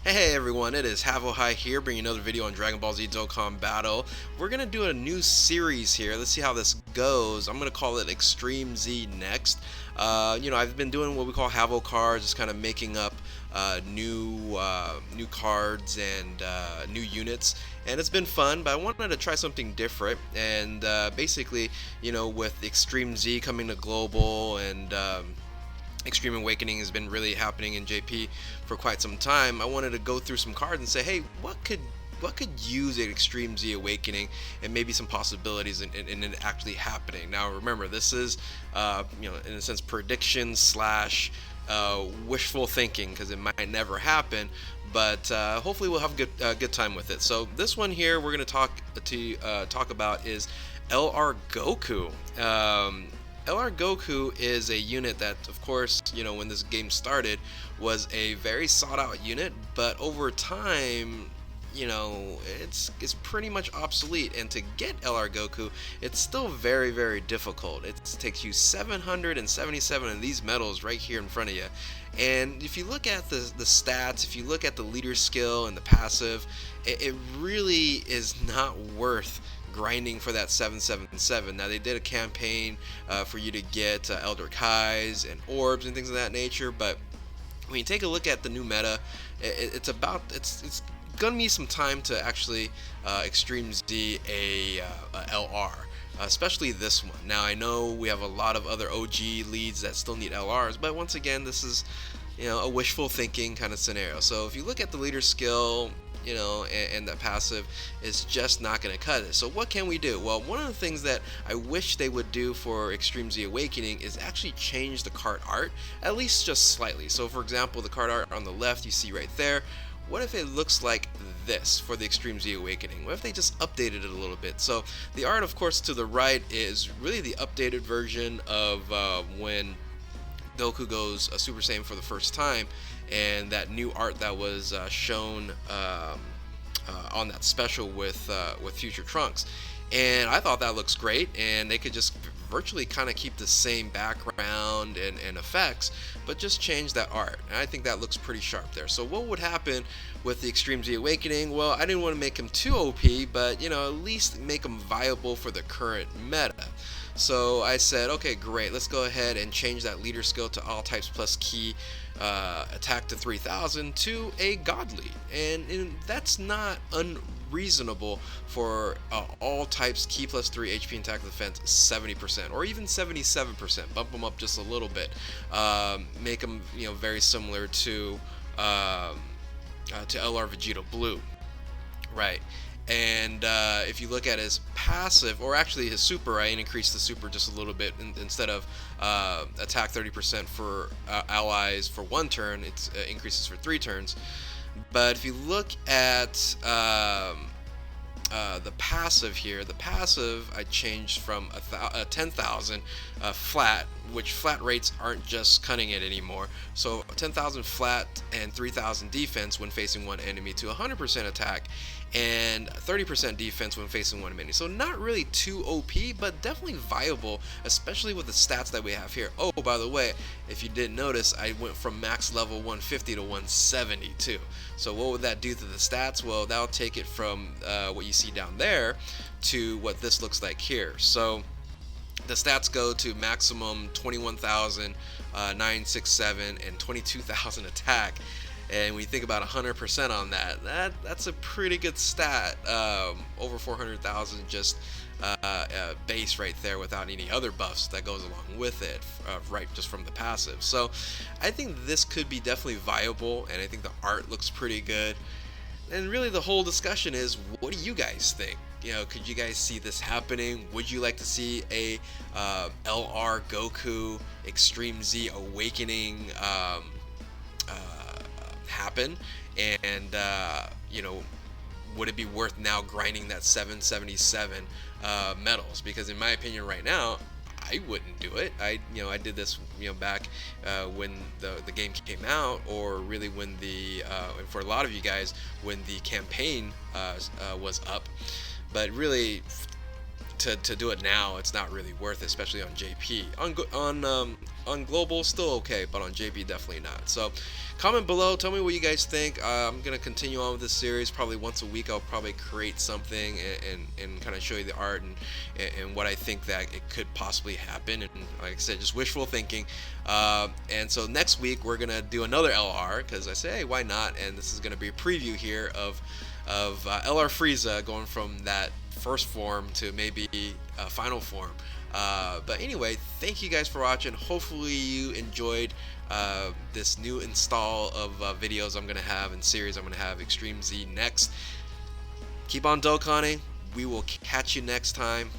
Hey everyone, it is Havohai here, bringing another video on Dragon Ball Z Dokkan Battle. We're gonna do a new series here. Let's see how this goes. I'm gonna call it Extreme Z next. I've been doing what we call Havo cards, just kind of making up new cards and new units, and it's been fun. But I wanted to try something different, and basically, with Extreme Z coming to global and Extreme Awakening has been really happening in JP for quite some time. I wanted to go through some cards and say, hey, what could use an Extreme Z Awakening and maybe some possibilities in it actually happening. Now remember, this is in a sense prediction slash wishful thinking because it might never happen, but hopefully we'll have a good time with it. So this one here we're going to talk about is LR Goku. LR Goku is a unit that, of course, when this game started, was a very sought out unit, but over time, it's pretty much obsolete. And to get LR Goku, it's still very, very difficult. It takes you 777 of these medals right here in front of you. And if you look at the stats, if you look at the leader skill and the passive, it really is not worth grinding for that 777. Now they did a campaign for you to get Elder Kais and orbs and things of that nature, but when you take a look at the new meta, it's gonna need some time to actually Extreme Z a LR. Especially this one. Now I know we have a lot of other OG leads that still need LRs, but once again, this is a wishful thinking kind of scenario. So if you look at the leader skill, and that passive is just not going to cut it. So what can we do? Well, one of the things that I wish they would do for Extreme Z Awakening is actually change the card art, at least just slightly. So for example, the card art on the left you see right there, what if it looks like this for the Extreme Z Awakening? What if they just updated it a little bit? So the art, of course, to the right is really the updated version of when Goku goes Super Saiyan for the first time, and that new art that was shown on that special with Future Trunks. And I thought that looks great, and they could just virtually kind of keep the same background and effects, but just change that art. And I think that looks pretty sharp there. So what would happen with the Extreme Z Awakening? Well, I didn't want to make him too OP, but at least make him viable for the current meta. So I said, okay, great, let's go ahead and change that leader skill to all types plus key attack to 3000 to a god lead. And that's not unreasonable for all types key plus 3 HP and attack defense 70% or even 77%. Bump them up just a little bit. Make them very similar to LR Vegeta Blue. Right. And if you look at his passive, or actually his super, I increased the super just a little bit. Instead of attack 30% for allies for 1 turn, it increases for 3 turns. But if you look at the passive here, the passive I changed from 10,000 flat, which flat rates aren't just cutting it anymore. So 10,000 flat and 3,000 defense when facing one enemy to 100% attack and 30% defense when facing one enemy. So not really too OP, but definitely viable, especially with the stats that we have here. Oh, by the way, if you didn't notice, I went from max level 150 to 170 too. So what would that do to the stats? Well, that'll take it from what you see down there to what this looks like here. So the stats go to maximum 21,967 and 22,000 attack. And when you think about 100% on that's a pretty good stat. Over 400,000 just base right there without any other buffs that goes along with it, right, just from the passive. So I think this could be definitely viable, and I think the art looks pretty good. And really the whole discussion is, what do you guys think? Could you guys see this happening? Would you like to see a LR Goku Extreme Z Awakening happen? And would it be worth now grinding that 777 medals? Because in my opinion right now, I wouldn't do it. I did this back when the game came out, or really when and for a lot of you guys when the campaign was up. But really, to do it now, it's not really worth it, especially on JP. On global, still okay, but on JP, definitely not. So, comment below. Tell me what you guys think. I'm gonna continue on with this series. Probably once a week, I'll probably create something and kind of show you the art and what I think that it could possibly happen. And like I said, just wishful thinking. And so next week we're gonna do another LR because I say, hey, why not? And this is gonna be a preview here of LR Frieza going from that first form to maybe final form. But anyway, thank you guys for watching. Hopefully you enjoyed this new install of videos I'm gonna have and series I'm gonna have. Extreme Z next. Keep on Dokkaning. We will catch you next time.